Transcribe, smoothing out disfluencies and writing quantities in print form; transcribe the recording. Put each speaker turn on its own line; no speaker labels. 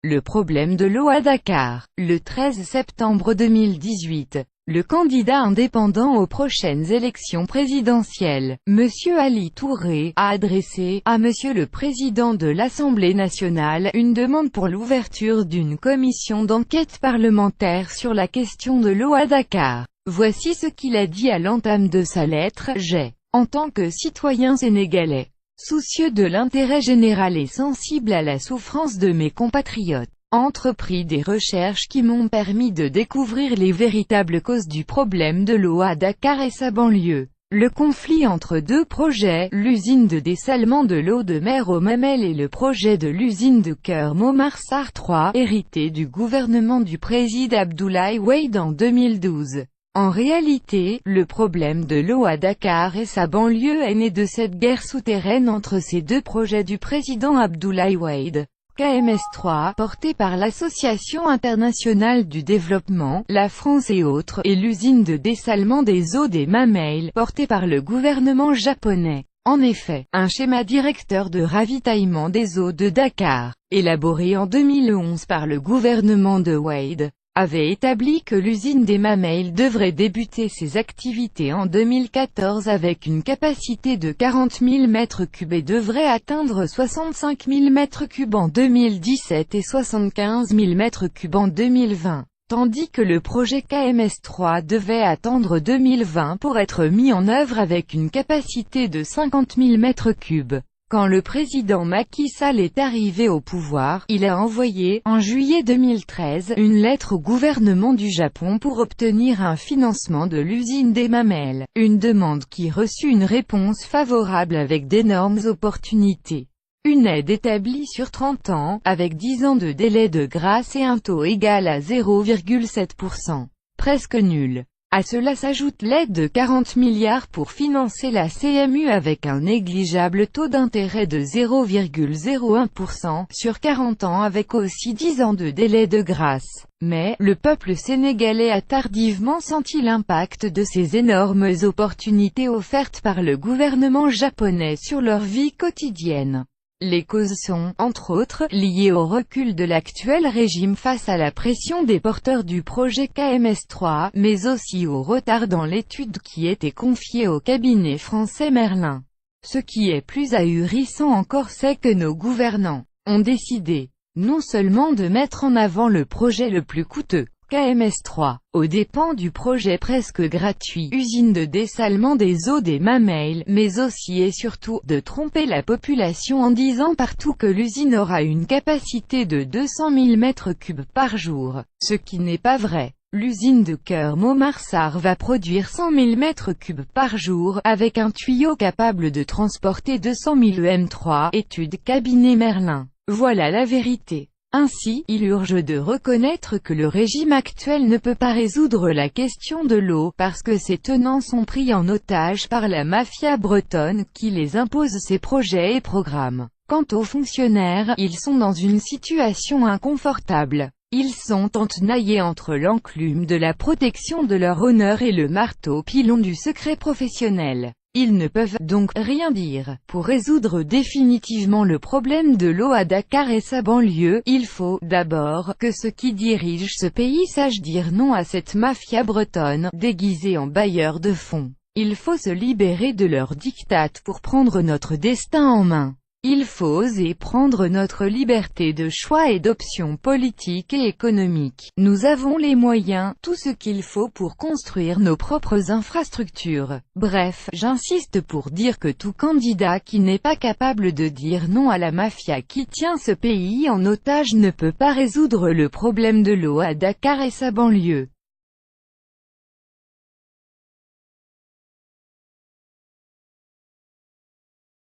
Le problème de l'eau à Dakar. Le 13 septembre 2018, le candidat indépendant aux prochaines élections présidentielles, Monsieur Ali Touré, a adressé, à Monsieur le Président de l'Assemblée nationale, une demande pour l'ouverture d'une commission d'enquête parlementaire sur la question de l'eau à Dakar. Voici ce qu'il a dit à l'entame de sa lettre. J'ai, en tant que citoyen sénégalais, soucieux de l'intérêt général et sensible à la souffrance de mes compatriotes, entrepris des recherches qui m'ont permis de découvrir les véritables causes du problème de l'eau à Dakar et sa banlieue. Le conflit entre deux projets, l'usine de dessalement de l'eau de mer au Mamel et le projet de l'usine de Keur Momar-Sarr 3, hérité du gouvernement du président Abdoulaye Wade en 2012. En réalité, le problème de l'eau à Dakar et sa banlieue est né de cette guerre souterraine entre ces deux projets du président Abdoulaye Wade, KMS3, porté par l'Association internationale du développement, la France et autres, et l'usine de dessalement des eaux des Mamel, portée par le gouvernement japonais. En effet, un schéma directeur de ravitaillement des eaux de Dakar, élaboré en 2011 par le gouvernement de Wade, avait établi que l'usine des Mamel devrait débuter ses activités en 2014 avec une capacité de 40 000 m3 et devrait atteindre 65 000 m3 en 2017 et 75 000 m3 en 2020, tandis que le projet KMS3 devait attendre 2020 pour être mis en œuvre avec une capacité de 50 000 m3. Quand le président Macky Sall est arrivé au pouvoir, il a envoyé, en juillet 2013, une lettre au gouvernement du Japon pour obtenir un financement de l'usine des Mamel, une demande qui reçut une réponse favorable avec d'énormes opportunités. Une aide établie sur 30 ans, avec 10 ans de délai de grâce et un taux égal à 0,7%. Presque nul. À cela s'ajoute l'aide de 40 milliards pour financer la CMU avec un négligeable taux d'intérêt de 0,01% sur 40 ans avec aussi 10 ans de délai de grâce. Mais, le peuple sénégalais a tardivement senti l'impact de ces énormes opportunités offertes par le gouvernement japonais sur leur vie quotidienne. Les causes sont, entre autres, liées au recul de l'actuel régime face à la pression des porteurs du projet KMS3, mais aussi au retard dans l'étude qui était confiée au cabinet français Merlin. Ce qui est plus ahurissant encore, c'est que nos gouvernants ont décidé, non seulement de mettre en avant le projet le plus coûteux, KMS3, aux dépens du projet presque gratuit, usine de dessalement des eaux des Mamel, mais aussi et surtout, de tromper la population en disant partout que l'usine aura une capacité de 200 000 m3 par jour, ce qui n'est pas vrai. L'usine de Keur Momar-Sarr va produire 100 000 m3 par jour, avec un tuyau capable de transporter 200 000 m3, étude cabinet Merlin. Voilà la vérité. Ainsi, il urge de reconnaître que le régime actuel ne peut pas résoudre la question de l'eau, parce que ses tenants sont pris en otage par la mafia bretonne qui les impose ses projets et programmes. Quant aux fonctionnaires, ils sont dans une situation inconfortable. Ils sont entenaillés entre l'enclume de la protection de leur honneur et le marteau-pilon du secret professionnel. Ils ne peuvent donc rien dire. Pour résoudre définitivement le problème de l'eau à Dakar et sa banlieue, il faut, d'abord, que ceux qui dirigent ce pays sachent dire non à cette mafia bretonne, déguisée en bailleur de fonds. Il faut se libérer de leur diktat pour prendre notre destin en main. Il faut oser prendre notre liberté de choix et d'options politiques et économiques. Nous avons les moyens, tout ce qu'il faut pour construire nos propres infrastructures. Bref, j'insiste pour dire que tout candidat qui n'est pas capable de dire non à la mafia qui tient ce pays en otage ne peut pas résoudre le problème de l'eau à Dakar et sa banlieue.